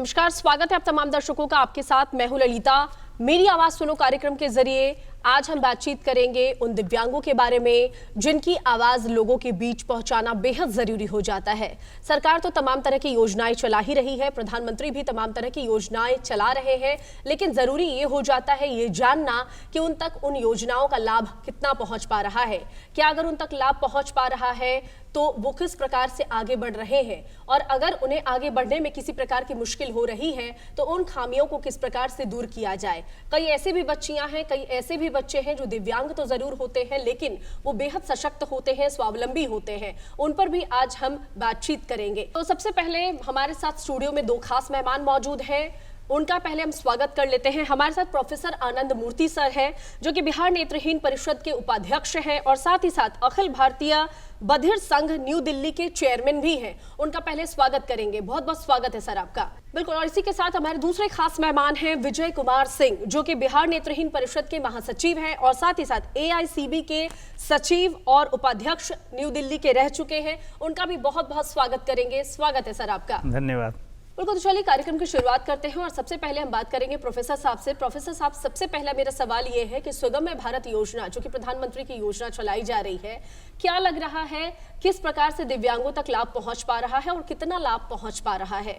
नमस्कार, स्वागत है आप तमाम दर्शकों का। आपके साथ मैं हूं ललिता। मेरी आवाज सुनो कार्यक्रम के जरिए आज हम बातचीत करेंगे उन दिव्यांगों के बारे में जिनकी आवाज लोगों के बीच पहुंचाना बेहद जरूरी हो जाता है। सरकार तो तमाम तरह की योजनाएं चला ही रही है, प्रधानमंत्री भी तमाम तरह की योजनाएं चला रहे हैं, लेकिन जरूरी ये हो जाता है ये जानना कि उन तक उन योजनाओं का लाभ कितना पहुंच पा रहा है। क्या अगर उन तक लाभ पहुंच पा रहा है तो वो किस प्रकार से आगे बढ़ रहे हैं, और अगर उन्हें आगे बढ़ने में किसी प्रकार की मुश्किल हो रही है तो उन खामियों को किस प्रकार से दूर किया जाए। कई ऐसे भी बच्चियां हैं, कई ऐसे भी बच्चे हैं जो दिव्यांग तो जरूर होते हैं लेकिन वो बेहद सशक्त होते हैं, स्वावलंबी होते हैं। उन पर भी आज हम बातचीत करेंगे। तो सबसे पहले हमारे साथ स्टूडियो में दो खास मेहमान मौजूद हैं, उनका पहले हम स्वागत कर लेते हैं। हमारे साथ प्रोफेसर आनंद मूर्ति सर हैं जो कि बिहार नेत्रहीन परिषद के उपाध्यक्ष हैं और साथ ही साथ अखिल भारतीय बधिर संघ न्यू दिल्ली के चेयरमैन भी हैं। उनका पहले स्वागत करेंगे। बहुत बहुत स्वागत है सर आपका। बिल्कुल। और इसी के साथ हमारे दूसरे खास मेहमान हैं विजय कुमार सिंह जो कि बिहार नेत्रहीन परिषद के महासचिव हैं और साथ ही साथ AICB के सचिव और उपाध्यक्ष न्यू दिल्ली के रह चुके हैं। उनका भी बहुत बहुत स्वागत करेंगे। स्वागत है सर आपका। धन्यवाद। बिल्कुल। तो चलिए कार्यक्रम की शुरुआत करते हैं और सबसे पहले हम बात करेंगे प्रोफेसर साहब से। प्रोफेसर साहब, सबसे पहला मेरा सवाल ये है कि सुगम्य भारत योजना जो कि प्रधानमंत्री की योजना चलाई जा रही है, क्या लग रहा है किस प्रकार से दिव्यांगों तक लाभ पहुंच पा रहा है और कितना लाभ पहुंच पा रहा है?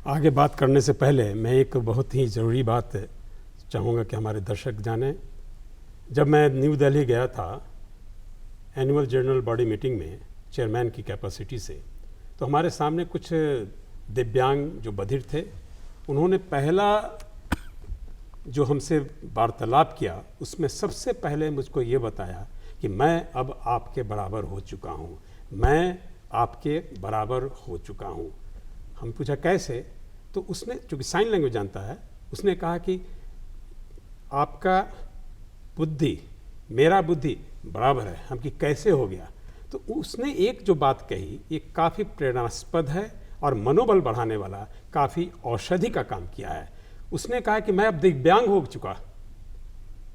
आगे बात करने से पहले मैं एक बहुत ही ज़रूरी बात चाहूँगा कि हमारे दर्शक जाने। जब मैं न्यू दिल्ली गया था एनुअल जनरल बॉडी मीटिंग में चेयरमैन की कैपेसिटी से, तो हमारे सामने कुछ दिव्यांग जो बधिर थे, उन्होंने पहला जो हमसे वार्तालाप किया उसमें सबसे पहले मुझको ये बताया कि मैं अब आपके बराबर हो चुका हूँ, मैं आपके बराबर हो चुका हूँ। हम पूछा कैसे, तो उसने, चूँकि साइन लैंग्वेज जानता है, उसने कहा कि आपका बुद्धि मेरा बुद्धि बराबर है। हम कि कैसे हो गया, तो उसने एक जो बात कही ये काफ़ी प्रेरणास्पद है और मनोबल बढ़ाने वाला, काफ़ी औषधि का काम किया है। उसने कहा कि मैं अब दिव्यांग हो चुका।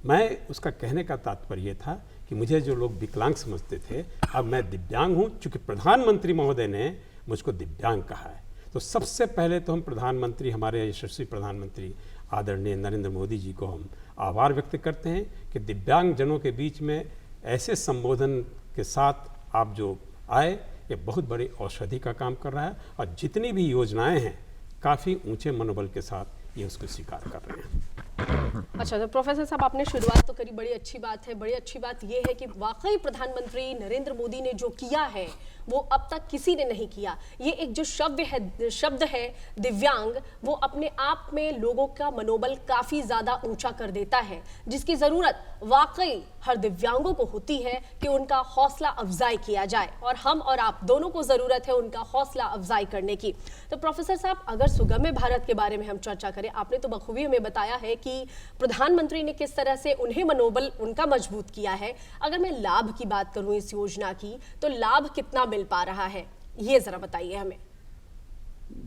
मैं उसका कहने का तात्पर्य था कि मुझे जो लोग विकलांग समझते थे, अब मैं दिव्यांग हूँ क्योंकि प्रधानमंत्री महोदय ने मुझको दिव्यांग कहा है। तो सबसे पहले तो हम प्रधानमंत्री, हमारे यशस्वी प्रधानमंत्री आदरणीय नरेंद्र मोदी जी को हम आभार व्यक्त करते हैं कि दिव्यांग जनों के बीच में ऐसे संबोधन के साथ आप जो आए, ये बहुत बड़ी औषधि का काम कर रहा है और जितनी भी योजनाएं हैं काफ़ी ऊंचे मनोबल के साथ ये उसको स्वीकार कर रहे हैं। अच्छा, तो प्रोफेसर साहब आपने शुरुआत तो करी, बड़ी अच्छी बात है। बड़ी अच्छी बात ये है कि वाकई प्रधानमंत्री नरेंद्र मोदी ने जो किया है वो अब तक किसी ने नहीं किया। ये एक जो शब्द है दिव्यांग, वो अपने आप में लोगों का मनोबल काफ़ी ज़्यादा ऊंचा कर देता है, जिसकी ज़रूरत वाकई हर दिव्यांगों को होती है कि उनका हौसला अफजाई किया जाए, और हम और आप दोनों को ज़रूरत है उनका हौसला अफजाई करने की। तो प्रोफेसर साहब, अगर सुगम्य भारत के बारे में हम चर्चा करें, आपने तो बखूबी हमें बताया है कि प्रधानमंत्री ने किस तरह से उन्हें मनोबल उनका मजबूत किया है। अगर मैं लाभ की बात करूं इस योजना की, तो लाभ कितना मिल पा रहा है, ये जरा बताइए हमें।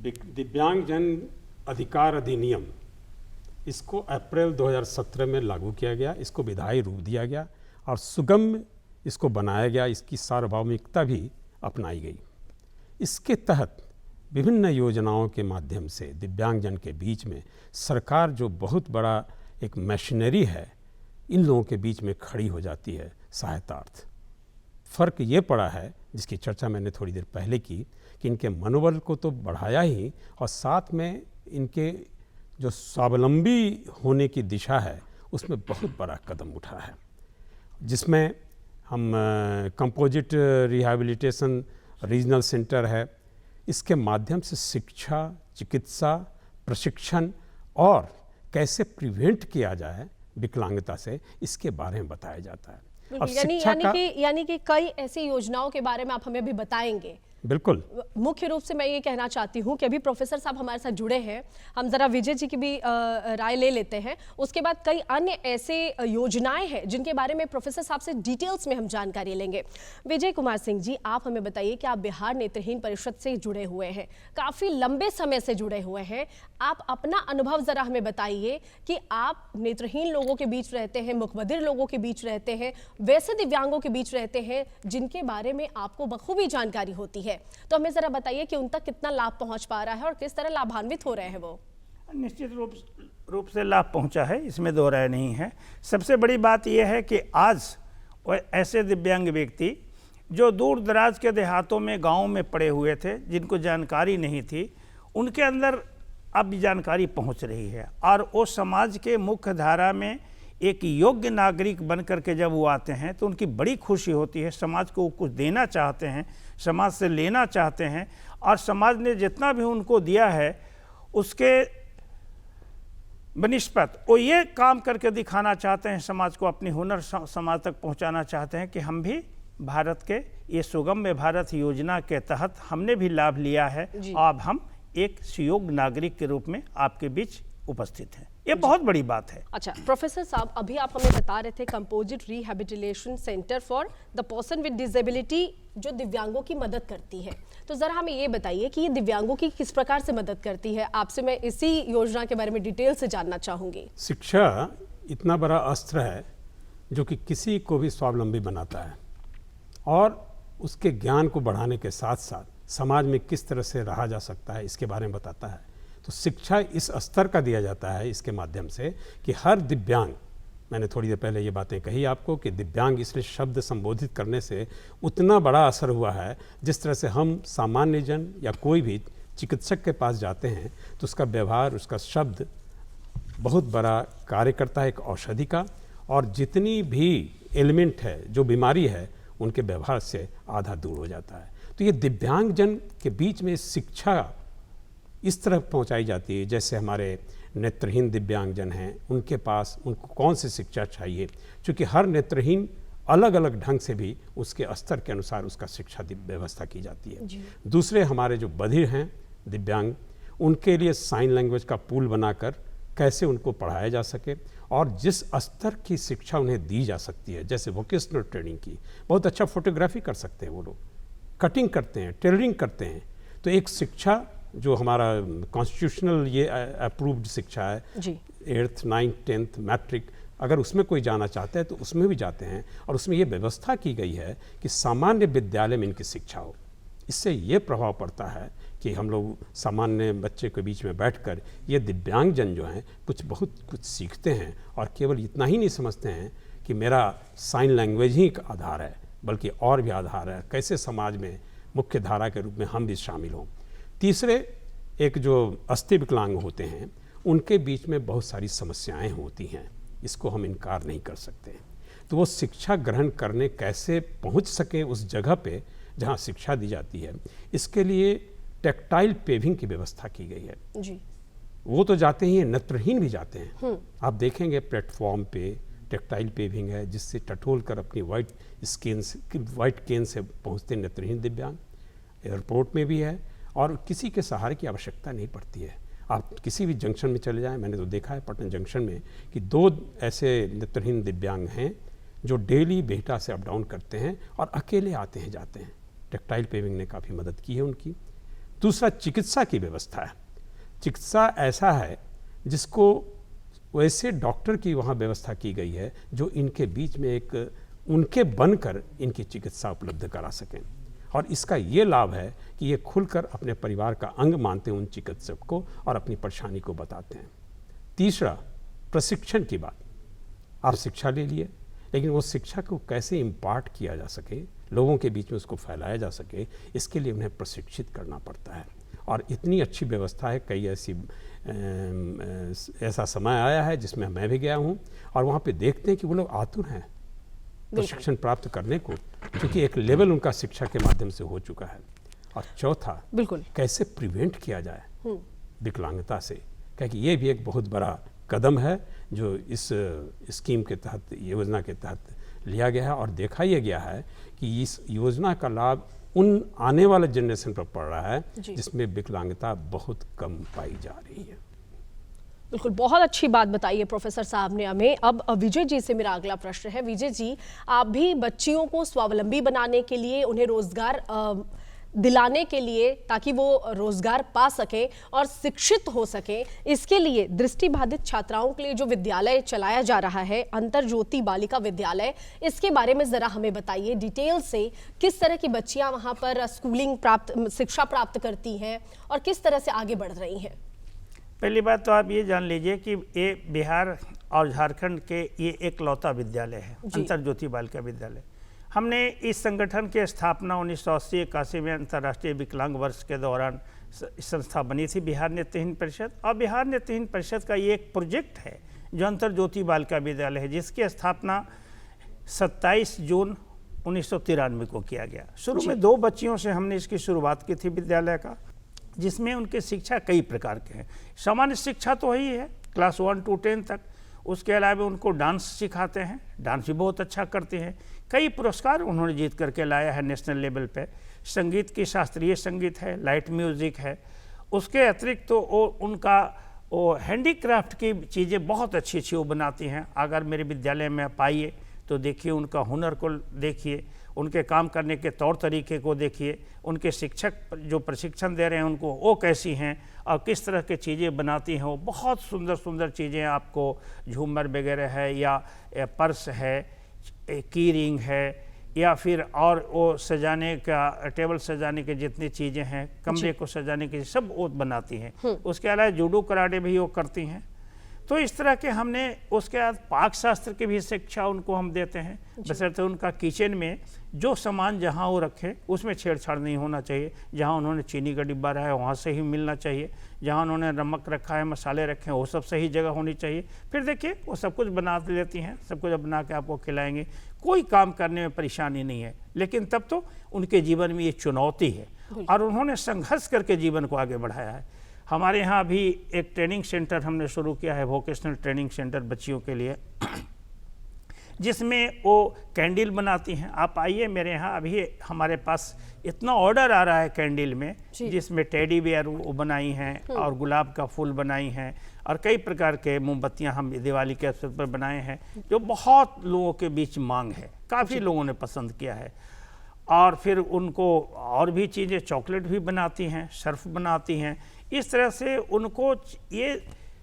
दिव्यांग जन अधिकार अधिनियम, इसको अप्रैल 2017 में लागू किया गया, इसको विधायी रूप दिया गया और सुगम्य इसको बनाया गया, इसकी सार्वभौमिकता भी अपनाई गई। इसके तहत विभिन्न योजनाओं के माध्यम से दिव्यांगजन के बीच में सरकार जो बहुत बड़ा एक मशीनरी है, इन लोगों के बीच में खड़ी हो जाती है सहायतार्थ। फ़र्क ये पड़ा है, जिसकी चर्चा मैंने थोड़ी देर पहले की, कि इनके मनोबल को तो बढ़ाया ही और साथ में इनके जो स्वावलंबी होने की दिशा है उसमें बहुत बड़ा कदम उठा है, जिसमें हम कंपोजिट रिहैबिलिटेशन रीजनल सेंटर है, इसके माध्यम से शिक्षा, चिकित्सा, प्रशिक्षण और कैसे प्रिवेंट किया जाए विकलांगता से, इसके बारे में बताया जाता है। यानी कि कई ऐसी योजनाओं के बारे में आप हमें भी बताएंगे। बिल्कुल। मुख्य रूप से मैं ये कहना चाहती हूँ कि अभी प्रोफेसर साहब हमारे साथ जुड़े हैं, हम जरा विजय जी की भी राय ले लेते हैं। उसके बाद कई अन्य ऐसे योजनाएं हैं जिनके बारे में प्रोफेसर साहब से डिटेल्स में हम जानकारी लेंगे। विजय कुमार सिंह जी, आप हमें बताइए कि आप बिहार नेत्रहीन परिषद से जुड़े हुए हैं, काफ़ी लंबे समय से जुड़े हुए हैं। आप अपना अनुभव ज़रा हमें बताइए कि आप नेत्रहीन लोगों के बीच रहते हैं, मुखबधिर लोगों के बीच रहते हैं, वैसे दिव्यांगों के बीच रहते हैं जिनके बारे में आपको बखूबी जानकारी होती है। है, तो हमें जरा बताइए कि उन तक कितना लाभ पहुंच पा रहा है और किस तरह लाभान्वित हो रहे हैं वो। निश्चित रूप से लाभ पहुंचा है, इसमें दो राय नहीं है। सबसे बड़ी बात यह है कि आज ऐसे दिव्यांग व्यक्ति जो दूर दराज के देहातों में, गाँव में पड़े हुए थे, जिनको जानकारी नहीं थी, उनके अंदर अब जानकारी पहुंच रही है और वो समाज के मुख्य धारा में एक योग्य नागरिक बन करके जब वो आते हैं तो उनकी बड़ी खुशी होती है। समाज को कुछ देना चाहते हैं, समाज से लेना चाहते हैं और समाज ने जितना भी उनको दिया है उसके बनिस्पत वो ये काम करके दिखाना चाहते हैं, समाज को अपनी हुनर समाज तक पहुंचाना चाहते हैं कि हम भी भारत के ये सुगम्य भारत योजना के तहत हमने भी लाभ लिया है, अब हम एक सुयोग्य नागरिक के रूप में आपके बीच उपस्थित हैं। ये बहुत बड़ी बात है। अच्छा प्रोफेसर साहब, अभी आप हमें बता रहे थे composite rehabilitation centre for the person with disability जो दिव्यांगों की मदद करती है, तो जरा हमें ये बताइए कि ये दिव्यांगों की किस प्रकार से मदद करती है। आपसे मैं इसी योजना के बारे में डिटेल से जानना चाहूंगी। शिक्षा इतना बड़ा अस्त्र है जो कि किसी को भी स्वावलंबी बनाता है और उसके ज्ञान को बढ़ाने के साथ साथ समाज में किस तरह से रहा जा सकता है इसके बारे में बताता है। तो शिक्षा इस स्तर का दिया जाता है इसके माध्यम से कि हर दिव्यांग, मैंने थोड़ी देर पहले ये बातें कही आपको कि दिव्यांग इसलिए शब्द संबोधित करने से उतना बड़ा असर हुआ है, जिस तरह से हम सामान्य जन या कोई भी चिकित्सक के पास जाते हैं तो उसका व्यवहार, उसका शब्द बहुत बड़ा कार्य करता है एक औषधि का, और जितनी भी एलिमेंट है जो बीमारी है उनके व्यवहार से आधा दूर हो जाता है। तो ये दिव्यांग जन के बीच में शिक्षा इस तरह पहुंचाई जाती है जैसे हमारे नेत्रहीन दिव्यांगजन हैं, उनके पास उनको कौन सी शिक्षा चाहिए, क्योंकि हर नेत्रहीन अलग अलग ढंग से भी उसके स्तर के अनुसार उसका शिक्षा व्यवस्था की जाती है। दूसरे हमारे जो बधिर हैं दिव्यांग, उनके लिए साइन लैंग्वेज का पूल बनाकर कैसे उनको पढ़ाया जा सके और जिस स्तर की शिक्षा उन्हें दी जा सकती है, जैसे वोकेशनल ट्रेनिंग की, बहुत अच्छा फोटोग्राफी कर सकते हैं वो लोग, कटिंग करते हैं, टेलरिंग करते हैं। तो एक शिक्षा जो हमारा कॉन्स्टिट्यूशनल ये अप्रूव्ड शिक्षा है, 8th 9th 10th मैट्रिक, अगर उसमें कोई जाना चाहता है तो उसमें भी जाते हैं और उसमें ये व्यवस्था की गई है कि सामान्य विद्यालय में इनकी शिक्षा हो। इससे ये प्रभाव पड़ता है कि हम लोग सामान्य बच्चे के बीच में बैठकर ये दिव्यांगजन जो हैं बहुत कुछ सीखते हैं और केवल इतना ही नहीं समझते हैं कि मेरा साइन लैंग्वेज ही एक आधार है, बल्कि और भी आधार है, कैसे समाज में मुख्य धारा के रूप में हम भी शामिल हों। तीसरे, एक जो अस्थि विकलांग होते हैं उनके बीच में बहुत सारी समस्याएं होती हैं, इसको हम इनकार नहीं कर सकते। तो वो शिक्षा ग्रहण करने कैसे पहुंच सके उस जगह पे जहां शिक्षा दी जाती है, इसके लिए टेक्टाइल पेविंग की व्यवस्था की गई है जी। वो तो जाते ही हैं, नेत्रहीन भी जाते हैं। आप देखेंगे प्लेटफॉर्म पे टेक्टाइल पेविंग है जिससे टटोल कर अपनी वाइट केन से पहुंचते नेत्रहीन दिव्यांग। एयरपोर्ट में भी है और किसी के सहारे की आवश्यकता नहीं पड़ती है। आप किसी भी जंक्शन में चले जाएं, मैंने तो देखा है पटना जंक्शन में कि 2 ऐसे नेत्रहीन दिव्यांग हैं जो डेली बेहटा से अप डाउन करते हैं और अकेले आते हैं जाते हैं। टेक्टाइल पेविंग ने काफ़ी मदद की है उनकी। दूसरा, चिकित्सा की व्यवस्था है। चिकित्सा ऐसा है जिसको वैसे डॉक्टर की वहाँ व्यवस्था की गई है जो इनके बीच में एक उनके बनकर इनकी चिकित्सा उपलब्ध करा सकें, और इसका ये लाभ है कि ये खुलकर अपने परिवार का अंग मानते हैं उन चिकित्सक को और अपनी परेशानी को बताते हैं। तीसरा, प्रशिक्षण की बात। आप शिक्षा ले लिए, लेकिन वो शिक्षा को कैसे इम्पार्ट किया जा सके, लोगों के बीच में उसको फैलाया जा सके, इसके लिए उन्हें प्रशिक्षित करना पड़ता है। और इतनी अच्छी व्यवस्था है, कई ऐसा समय आया है जिसमें मैं भी गया हूँ और वहाँ पे देखते हैं कि वो लोग आतुर हैं प्रशिक्षण प्राप्त करने को, क्योंकि एक लेवल उनका शिक्षा के माध्यम से हो चुका है। और चौथा, बिल्कुल कैसे प्रिवेंट किया जाए विकलांगता से, क्योंकि ये भी एक बहुत बड़ा कदम है जो इस स्कीम के तहत, योजना के तहत लिया गया है। और देखा यह गया है कि इस योजना का लाभ उन आने वाले जनरेशन पर पड़ रहा है जिसमें विकलांगता बहुत कम पाई जा रही है। बिल्कुल, बहुत अच्छी बात बताई है प्रोफेसर साहब ने हमें। अब विजय जी से मेरा अगला प्रश्न है। विजय जी, आप भी बच्चियों को स्वावलंबी बनाने के लिए, उन्हें रोजगार दिलाने के लिए, ताकि वो रोजगार पा सकें और शिक्षित हो सकें, इसके लिए दृष्टिबाधित छात्राओं के लिए जो विद्यालय चलाया जा रहा है, अंतर ज्योति बालिका विद्यालय, इसके बारे में जरा हमें बताइए डिटेल से। किस तरह की बच्चियां वहां पर शिक्षा प्राप्त करती हैं और किस तरह से आगे बढ़ रही हैं? पहली बात तो आप ये जान लीजिए कि ये बिहार और झारखंड के ये एकलौता विद्यालय है, अंतर ज्योति बालिका विद्यालय। हमने इस संगठन की स्थापना 1980-81 में अंतर्राष्ट्रीय विकलांग वर्ष के दौरान संस्था बनी थी, बिहार नेत्रहीन परिषद। और बिहार नेत्रहीन परिषद का ये एक प्रोजेक्ट है जो अंतर ज्योति बालिका विद्यालय है, जिसकी स्थापना 27 जून 1993 को किया गया। शुरू में 2 बच्चियों से हमने इसकी शुरुआत की थी विद्यालय का, जिसमें उनके शिक्षा कई प्रकार के हैं। सामान्य शिक्षा तो वही है क्लास 1 to 10 तक। उसके अलावा उनको डांस सिखाते हैं, डांस भी बहुत अच्छा करते हैं। कई पुरस्कार उन्होंने जीत करके लाया है नेशनल लेवल पे। संगीत की शास्त्रीय संगीत है, लाइट म्यूज़िक है। उसके अतिरिक्त तो उनका हैंडीक्राफ्ट की चीज़ें बहुत अच्छी अच्छी वो बनाती हैं। अगर मेरे विद्यालय में आप आइए तो देखिए, उनका हुनर को देखिए, उनके काम करने के तौर तरीके को देखिए, उनके शिक्षक जो प्रशिक्षण दे रहे हैं उनको वो कैसी हैं और किस तरह की चीज़ें बनाती हैं। वो बहुत सुंदर सुंदर चीज़ें, आपको झूमर वगैरह है या पर्स है, की रिंग है, या फिर और वो सजाने का, टेबल सजाने के जितनी चीज़ें हैं, कमरे को सजाने की, सब वो बनाती हैं। उसके अलावा जूडो कराटे भी वो करती हैं। तो इस तरह के हमने, उसके बाद पाक शास्त्र की भी शिक्षा उनको हम देते हैं, बशर्ते उनका किचन में जो सामान जहाँ वो रखे उसमें छेड़छाड़ नहीं होना चाहिए। जहाँ उन्होंने चीनी का डिब्बा रहा है वहाँ से ही मिलना चाहिए, जहाँ उन्होंने नमक रखा है, मसाले रखे हैं, वो सब सही जगह होनी चाहिए। फिर देखिए वो सब कुछ बना लेती हैं, सब कुछ बना के आपको खिलाएंगे, कोई काम करने में परेशानी नहीं है। लेकिन तब तो उनके जीवन में ये चुनौती है और उन्होंने संघर्ष करके जीवन को आगे बढ़ाया है। हमारे यहाँ अभी एक ट्रेनिंग सेंटर हमने शुरू किया है, वोकेशनल ट्रेनिंग सेंटर बच्चियों के लिए, जिसमें वो कैंडल बनाती हैं। आप आइए मेरे यहाँ, अभी हमारे पास इतना ऑर्डर आ रहा है कैंडल में, जिसमें टेडी बियर वो बनाई हैं और गुलाब का फूल बनाई हैं और कई प्रकार के मोमबत्तियाँ हम दिवाली के अवसर पर बनाए हैं, जो बहुत लोगों के बीच मांग है, काफ़ी लोगों ने पसंद किया है। और फिर उनको और भी चीज़ें, चॉकलेट भी बनाती हैं, सर्फ बनाती हैं। इस तरह से उनको ये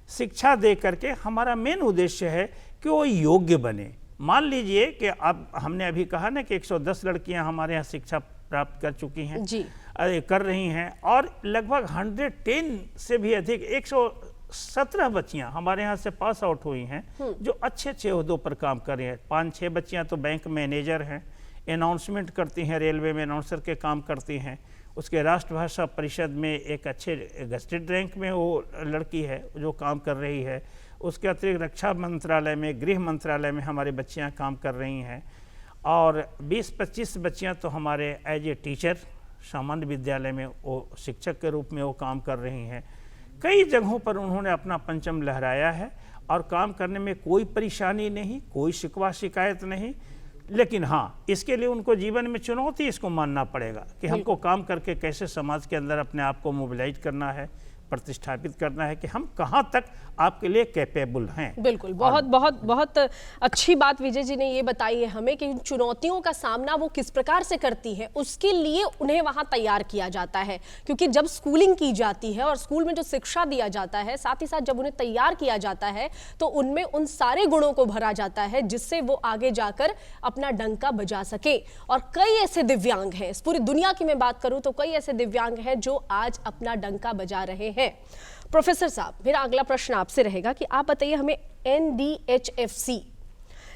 शिक्षा दे करके हमारा मेन उद्देश्य है कि वो योग्य बने। मान लीजिए कि अब हमने अभी कहा ना कि 110 लड़कियां हमारे यहाँ शिक्षा प्राप्त कर चुकी हैं जी, कर रही हैं, और लगभग 110 से भी अधिक 117 बच्चियां हमारे यहाँ से पास आउट हुई हैं, जो अच्छे अच्छे ओहदों पर काम कर रही हैं। 5-6 बच्चियां तो बैंक मैनेजर हैं, अनाउंसमेंट करती हैं, रेलवे में अनाउंसर के काम करती हैं। उसके राष्ट्रभाषा परिषद में एक अच्छे गस्टेड रैंक में वो लड़की है जो काम कर रही है। उसके अतिरिक्त रक्षा मंत्रालय में, गृह मंत्रालय में हमारी बच्चियां काम कर रही हैं। और 20-25 बच्चियां तो हमारे एज ए टीचर सामान्य विद्यालय में वो शिक्षक के रूप में वो काम कर रही हैं। कई जगहों पर उन्होंने अपना परचम लहराया है और काम करने में कोई परेशानी नहीं, कोई शिकवा शिकायत नहीं। लेकिन हाँ, इसके लिए उनको जीवन में चुनौती इसको मानना पड़ेगा कि हमको काम करके कैसे समाज के अंदर अपने आप को मोबिलाइज करना है, प्रतिष्ठापित करना है कि हम कहाँ तक आपके लिए कैपेबल हैं। बिल्कुल, बहुत बहुत बहुत अच्छी बात विजय जी ने ये बताई है हमें कि चुनौतियों का सामना वो किस प्रकार से करती है, उसके लिए उन्हें वहाँ तैयार किया जाता है। क्योंकि जब स्कूलिंग की जाती है और स्कूल में जो शिक्षा दिया जाता है, साथ ही साथ जब उन्हें तैयार किया जाता है तो उनमें उन सारे गुणों को भरा जाता है जिससे वो आगे जाकर अपना डंका बजा सके। और कई ऐसे दिव्यांग हैं, इस पूरी दुनिया की मैं बात करूं तो कई ऐसे दिव्यांग हैं जो आज अपना डंका बजा रहे हैं। प्रोफेसर साहब, मेरा अगला प्रश्न आपसे रहेगा कि आप बताइए हमें NDHFC,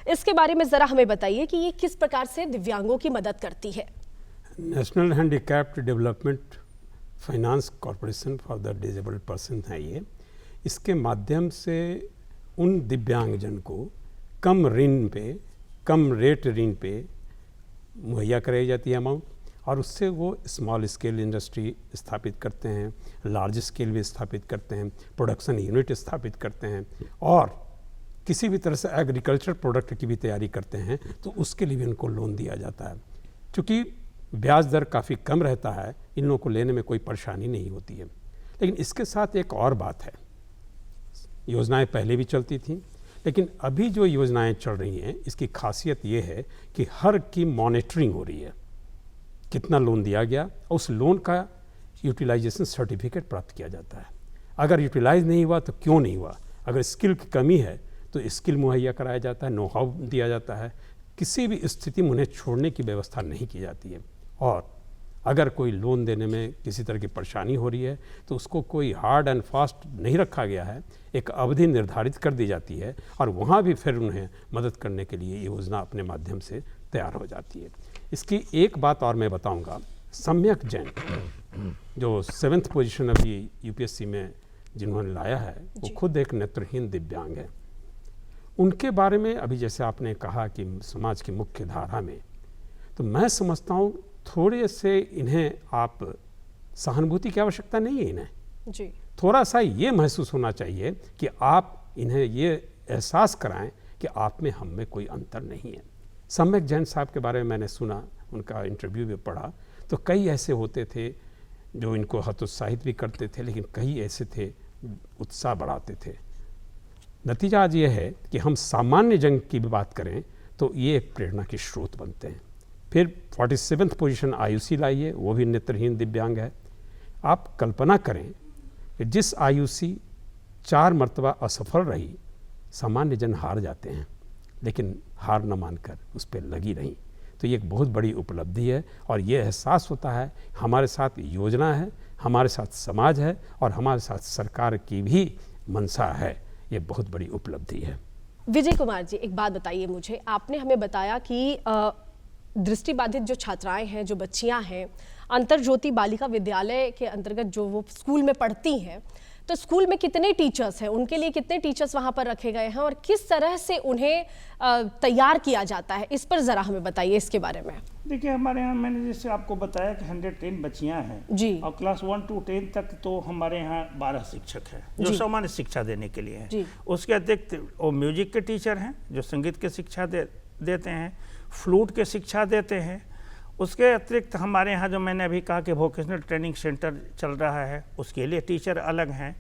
इसके बारे में जरा हमें बताइए कि ये किस प्रकार से दिव्यांगों की मदद करती है। National handicapped development finance corporation for the disabled person है ये। इसके माध्यम से उन दिव्यांगजन को कम ऋण पे, कम रेट ऋण पे मुहैया कराई जाती है अमाउंट, और उससे वो स्मॉल स्केल इंडस्ट्री स्थापित करते हैं, लार्ज स्केल भी स्थापित करते हैं, प्रोडक्शन यूनिट स्थापित करते हैं, और किसी भी तरह से एग्रीकल्चर प्रोडक्ट की भी तैयारी करते हैं तो उसके लिए भी उनको लोन दिया जाता है। क्योंकि ब्याज दर काफ़ी कम रहता है, इन लोगों को लेने में कोई परेशानी नहीं होती है। लेकिन इसके साथ एक और बात है, योजनाएं पहले भी चलती थीं, लेकिन अभी जो योजनाएं चल रही हैं इसकी खासियत ये है कि हर की मॉनिटरिंग हो रही है। कितना लोन दिया गया, उस लोन का यूटिलाइजेशन सर्टिफिकेट प्राप्त किया जाता है। अगर यूटिलाइज नहीं हुआ तो क्यों नहीं हुआ, अगर स्किल की कमी है तो स्किल मुहैया कराया जाता है, नो हाउ दिया जाता है, किसी भी स्थिति में उन्हें छोड़ने की व्यवस्था नहीं की जाती है। और अगर कोई लोन देने में किसी तरह की परेशानी हो रही है तो उसको कोई हार्ड एंड फास्ट नहीं रखा गया है, एक अवधि निर्धारित कर दी जाती है और वहाँ भी फिर उन्हें मदद करने के लिए योजना अपने माध्यम से तैयार हो जाती है। इसकी एक बात और मैं बताऊंगा, सम्यक जैन जो 7th पोजीशन अभी यूपीएससी में जिन्होंने लाया है, वो खुद एक नेत्रहीन दिव्यांग है। उनके बारे में अभी जैसे आपने कहा कि समाज की मुख्य धारा में, तो मैं समझता हूँ थोड़े से इन्हें आप सहानुभूति की आवश्यकता नहीं है इन्हें जी। थोड़ा सा ये महसूस होना चाहिए कि आप इन्हें ये एहसास कराएं कि आप में हम में कोई अंतर नहीं है। सम्यक जैन साहब के बारे में मैंने सुना, उनका इंटरव्यू भी पढ़ा, तो कई ऐसे होते थे जो इनको हतोत्साहित भी करते थे, लेकिन कई ऐसे थे उत्साह बढ़ाते थे। नतीजा आज ये है कि हम सामान्य जन की भी बात करें तो ये एक प्रेरणा के स्रोत बनते हैं। फिर 47th पोजीशन आयुषी लाई है, वो भी नेत्रहीन दिव्यांग है। आप कल्पना करें कि जिस आयुषी 4 मरतबा असफल रही, सामान्य जन हार जाते हैं, लेकिन हार न मानकर उस पर लगी रही, तो ये एक बहुत बड़ी उपलब्धि है। और ये एहसास होता है हमारे साथ योजना है, हमारे साथ समाज है और हमारे साथ सरकार की भी मंशा है। ये बहुत बड़ी उपलब्धि है। विजय कुमार जी, एक बात बताइए मुझे, आपने हमें बताया कि दृष्टिबाधित जो छात्राएं हैं, जो बच्चियां हैं, अंतर ज्योति बालिका विद्यालय के अंतर्गत जो वो स्कूल में पढ़ती हैं, तो स्कूल में कितने टीचर्स हैं, उनके लिए कितने टीचर्स वहां पर रखे गए हैं और किस तरह से उन्हें तैयार किया जाता है, इस पर जरा हमें बताइए इसके बारे में। देखिए, हमारे यहाँ मैंने जैसे आपको बताया कि 110 बच्चियां हैं जी। और क्लास 1 to 10 तक तो हमारे यहाँ 12 शिक्षक हैं जो सामान्य शिक्षा देने के लिए हैं। उसके अतिरिक्त वो म्यूजिक के टीचर हैं जो संगीत की शिक्षा देते हैं, फ्लूट के शिक्षा देते हैं। उसके अतिरिक्त हमारे यहाँ जो मैंने अभी कहा कि वोकेशनल ट्रेनिंग सेंटर चल रहा है, उसके लिए टीचर अलग हैं।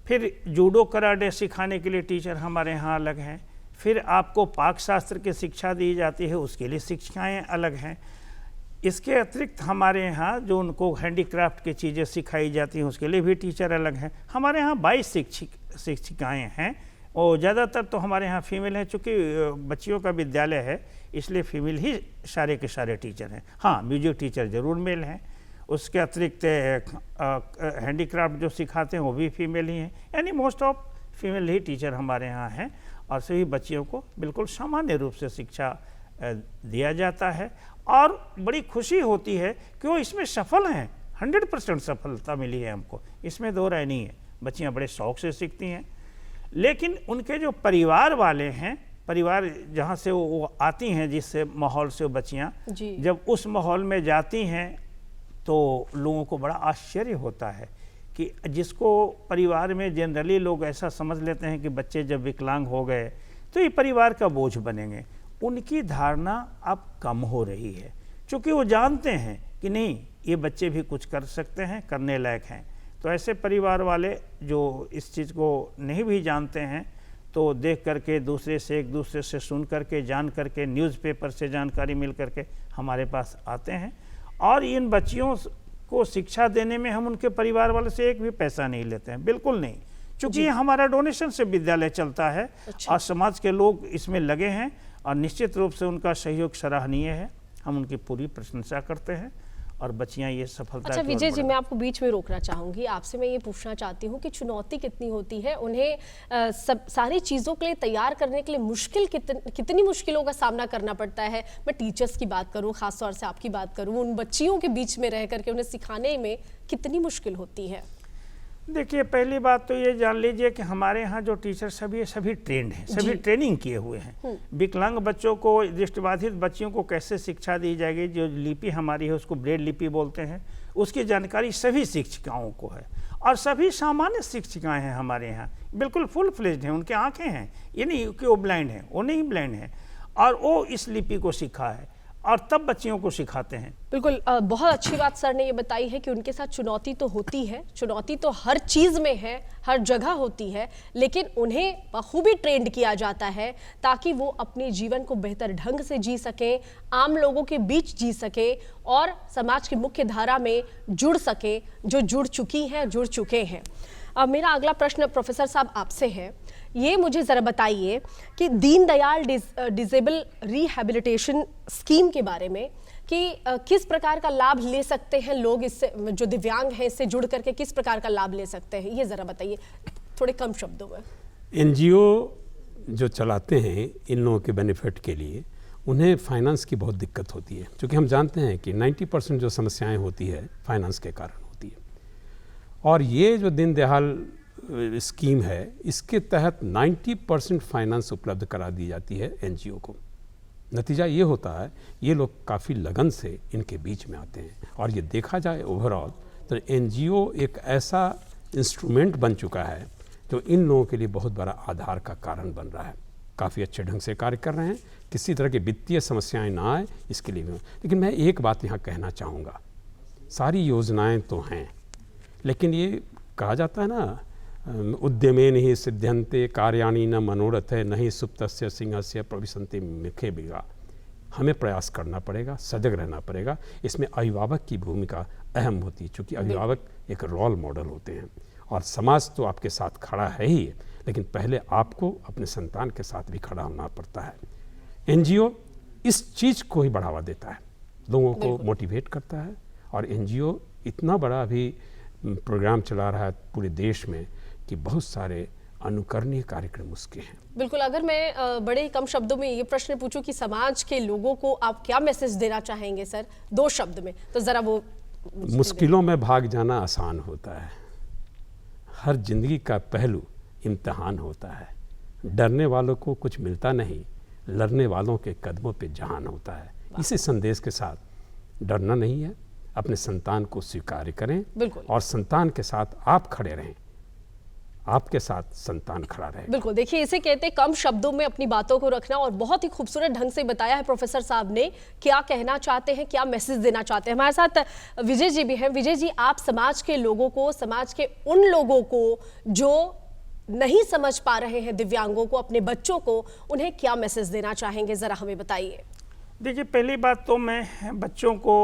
फिर जूडो कराटे सिखाने के लिए टीचर हमारे यहाँ अलग हैं। फिर आपको पाक शास्त्र की शिक्षा दी जाती है, उसके लिए शिक्षाएं अलग हैं। इसके अतिरिक्त हमारे यहाँ जो उनको हैंडीक्राफ्ट की चीज़ें सिखाई जाती हैं, उसके लिए भी टीचर अलग हैं। हमारे यहाँ 22 शिक्षिकाएँ हैं और ज़्यादातर तो हमारे यहाँ फीमेल हैं, चूँकि बच्चियों का विद्यालय है इसलिए फीमेल ही सारे के सारे टीचर हैं। हाँ, म्यूजिक टीचर ज़रूर मेल हैं। उसके अतिरिक्त हैंडीक्राफ्ट जो सिखाते हैं वो भी फीमेल ही हैं, यानी most of female he teacher हमारे यहाँ हैं। और सभी बच्चियों को बिल्कुल सामान्य रूप से शिक्षा दिया जाता है और बड़ी खुशी होती है कि वो इसमें सफल हैं। 100% सफलता मिली है हमको, इसमें दो राय नहीं है। बच्चियाँ बड़े शौक से सीखती हैं, लेकिन उनके जो परिवार वाले हैं, परिवार जहाँ से वो आती हैं, जिस माहौल से वो बच्चियाँ जब उस माहौल में जाती हैं तो लोगों को बड़ा आश्चर्य होता है कि जिसको परिवार में जनरली लोग ऐसा समझ लेते हैं कि बच्चे जब विकलांग हो गए तो ये परिवार का बोझ बनेंगे, उनकी धारणा अब कम हो रही है, क्योंकि वो जानते हैं कि नहीं, ये बच्चे भी कुछ कर सकते हैं, करने लायक हैं। तो ऐसे परिवार वाले जो इस चीज़ को नहीं भी जानते हैं, तो देख करके दूसरे से, एक दूसरे से सुन करके, जान करके, न्यूज़पेपर से जानकारी मिल करके हमारे पास आते हैं। और इन बच्चियों को शिक्षा देने में हम उनके परिवार वाले से एक भी पैसा नहीं लेते हैं, बिल्कुल नहीं, क्योंकि ये हमारा डोनेशन से विद्यालय चलता है। और समाज के लोग इसमें लगे हैं और निश्चित रूप से उनका सहयोग सराहनीय है, हम उनकी पूरी प्रशंसा करते हैं और बच्चियां ये सफलता। अच्छा विजय जी, मैं आपको बीच में रोकना चाहूंगी, आपसे मैं ये पूछना चाहती हूँ कि चुनौती कितनी होती है उन्हें सब सारी चीज़ों के लिए तैयार करने के लिए, मुश्किल कितनी मुश्किलों का सामना करना पड़ता है। मैं टीचर्स की बात करूँ, खासतौर से आपकी बात करूँ, उन बच्चियों के बीच में रह करके उन्हें सिखाने में कितनी मुश्किल होती है। देखिए, पहली बात तो ये जान लीजिए कि हमारे यहाँ जो टीचर सभी ट्रेंड हैं, सभी ट्रेनिंग किए हुए हैं। विकलांग बच्चों को, दृष्टिबाधित बच्चियों को कैसे शिक्षा दी जाएगी, जो लिपि हमारी है उसको ब्रेल लिपि बोलते हैं, उसकी जानकारी सभी शिक्षिकाओं को है। और सभी सामान्य शिक्षिकाएं हैं हमारे यहाँ, बिल्कुल फुल फ्लेज्ड हैं, उनके आँखें हैं, ये नहीं कि वो ब्लाइंड हैं, वो नहीं ब्लाइंड हैं, और वो इस लिपि को सीखा है। और तब बच्चियों को सिखाते हैं। बिल्कुल, बहुत अच्छी बात सर ने ये बताई है कि उनके साथ चुनौती तो होती है, चुनौती तो हर चीज में है, हर जगह होती है, लेकिन उन्हें बखूबी ट्रेंड किया जाता है ताकि वो अपने जीवन को बेहतर ढंग से जी सके, आम लोगों के बीच जी सके और समाज की मुख्य धारा में जुड़ सके, जो जुड़ चुकी हैं, जुड़ चुके हैं। अब मेरा अगला प्रश्न प्रोफेसर साहब आपसे है, ये मुझे ज़रा बताइए कि दीनदयाल डिसेबल रिहैबिलिटेशन स्कीम के बारे में कि किस प्रकार का लाभ ले सकते हैं लोग इससे, जो दिव्यांग हैं, इससे जुड़ करके किस प्रकार का लाभ ले सकते हैं, ये ज़रा बताइए थोड़े कम शब्दों में। एनजीओ जो चलाते हैं इन लोगों के बेनिफिट के लिए, उन्हें फाइनेंस की बहुत दिक्कत होती है, क्योंकि हम जानते हैं कि 90% जो समस्याएं होती है फाइनेंस के कारण होती है। और ये जो दीनदयाल स्कीम है, इसके तहत 90% फाइनेंस उपलब्ध करा दी जाती है एनजीओ को। नतीजा ये होता है, ये लोग काफ़ी लगन से इनके बीच में आते हैं। और ये देखा जाए ओवरऑल तो एनजीओ एक ऐसा इंस्ट्रूमेंट बन चुका है जो इन लोगों के लिए बहुत बड़ा आधार का कारण बन रहा है। काफ़ी अच्छे ढंग से कार्य कर रहे हैं, किसी तरह की वित्तीय समस्याएं ना आए इसके लिए भी। लेकिन मैं एक बात यहाँ कहना चाहूँगा, सारी योजनाएं तो हैं, लेकिन ये कहा जाता है ना, उद्यमेन ही सिद्ध्यन्ते कार्याणि न मनोरथे नहीं सुप्तस्य सिंहस्य प्रविशन्ति मुखे बिगा। हमें प्रयास करना पड़ेगा, सजग रहना पड़ेगा। इसमें अभिभावक की भूमिका अहम होती है, क्योंकि अभिभावक एक रोल मॉडल होते हैं और समाज तो आपके साथ खड़ा है ही, लेकिन पहले आपको अपने संतान के साथ भी खड़ा होना पड़ता है। एनजीओ इस चीज़ को ही बढ़ावा देता है, लोगों को मोटिवेट करता है। और एनजीओ इतना बड़ा अभी प्रोग्राम चला रहा है पूरे देश में कि बहुत सारे अनुकरणीय कार्यक्रम उसके हैं। बिल्कुल, अगर मैं बड़े ही कम शब्दों में ये प्रश्न पूछूं कि समाज के लोगों को आप क्या मैसेज देना चाहेंगे सर, 2 शब्द में, तो ज़रा वो। मुश्किलों में भाग जाना आसान होता है, हर जिंदगी का पहलू इम्तिहान होता है। डरने वालों को कुछ मिलता नहीं, लड़ने वालों के कदमों पे जहान होता है। इसी संदेश के साथ डरना नहीं है, अपने संतान को स्वीकार करें और संतान के साथ आप खड़े रहें, आपके साथ संतान खड़ा रहे। बिल्कुल, देखिए इसे कहते हैं कम शब्दों में अपनी बातों को रखना, और बहुत ही खूबसूरत ढंग से बताया है प्रोफेसर साहब ने क्या कहना चाहते हैं, क्या मैसेज देना चाहते हैं। हमारे साथ विजय जी भी हैं। विजय जी, आप समाज के लोगों को, समाज के उन लोगों को जो नहीं समझ पा रहे हैं दिव्यांगों को, अपने बच्चों को, उन्हें क्या मैसेज देना चाहेंगे, जरा हमें बताइए। देखिए, पहली बात तो मैं बच्चों को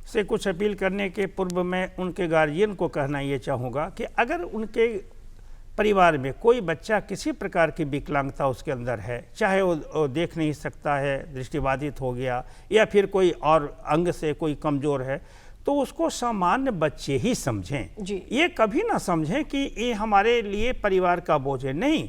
से कुछ अपील करने के पूर्व में उनके गार्जियन को कहना ये चाहूँगा कि अगर उनके परिवार में कोई बच्चा किसी प्रकार की विकलांगता उसके अंदर है, चाहे वो देख नहीं सकता है, दृष्टिबाधित हो गया, या फिर कोई और अंग से कोई कमज़ोर है, तो उसको सामान्य बच्चे ही समझें। ये कभी ना समझें कि ये हमारे लिए परिवार का बोझ है। नहीं,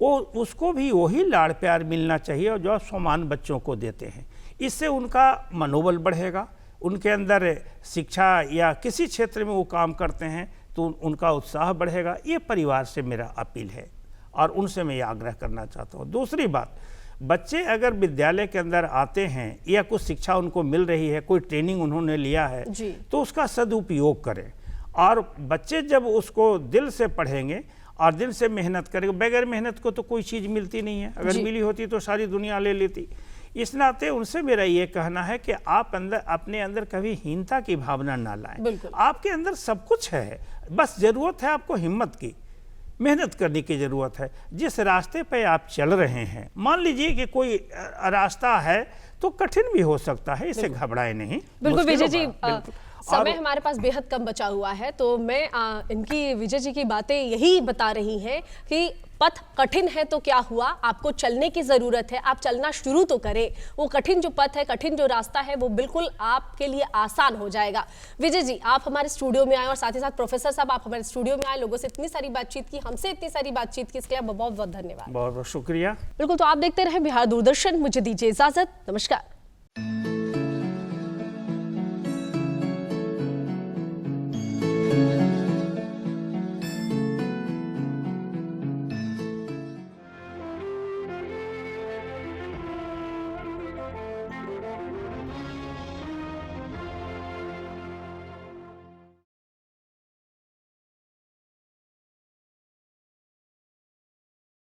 वो उसको भी वही लाड़ प्यार मिलना चाहिए जो सामान्य बच्चों को देते हैं। इससे उनका मनोबल बढ़ेगा, उनके अंदर शिक्षा या किसी क्षेत्र में वो काम करते हैं तो उनका उत्साह बढ़ेगा। ये परिवार से मेरा अपील है और उनसे मैं ये आग्रह करना चाहता हूँ। दूसरी बात, बच्चे अगर विद्यालय के अंदर आते हैं या कुछ शिक्षा उनको मिल रही है, कोई ट्रेनिंग उन्होंने लिया है, तो उसका सदुपयोग करें। और बच्चे जब उसको दिल से पढ़ेंगे और दिल से मेहनत करेंगे, बगैर मेहनत को तो कोई चीज़ मिलती नहीं है, अगर मिली होती तो सारी दुनिया ले लेती। इस नाते उनसे मेरा ये कहना है कि आप अपने अंदर कभी हीनता की भावना ना लाएं। आपके अंदर सब कुछ है, बस ज़रूरत है आपको हिम्मत की, मेहनत करने की ज़रूरत है। जिस रास्ते पे आप चल रहे हैं, मान लीजिए कि कोई रास्ता है तो कठिन भी हो सकता है, इससे घबराए नहीं। बिल्कुल विजय जी, समय हमारे पास बेहद कम बचा हुआ है, तो मैं इनकी, विजय जी की बातें यही बता रही हैं कि पथ कठिन है तो क्या हुआ, आपको चलने की ज़रूरत है, आप चलना शुरू तो करें। वो कठिन जो पथ है, कठिन जो रास्ता है, वो बिल्कुल आपके लिए आसान हो जाएगा। विजय जी, आप हमारे स्टूडियो में आए और साथ ही साथ प्रोफेसर साहब आप हमारे स्टूडियो में आए, लोगों से इतनी सारी बातचीत की, हमसे इतनी सारी बातचीत की, इसके लिए बहुत बहुत धन्यवाद। बहुत बहुत शुक्रिया। बिल्कुल, तो आप देखते रहे बिहार दूरदर्शन, मुझे दीजिए इजाजत, नमस्कार।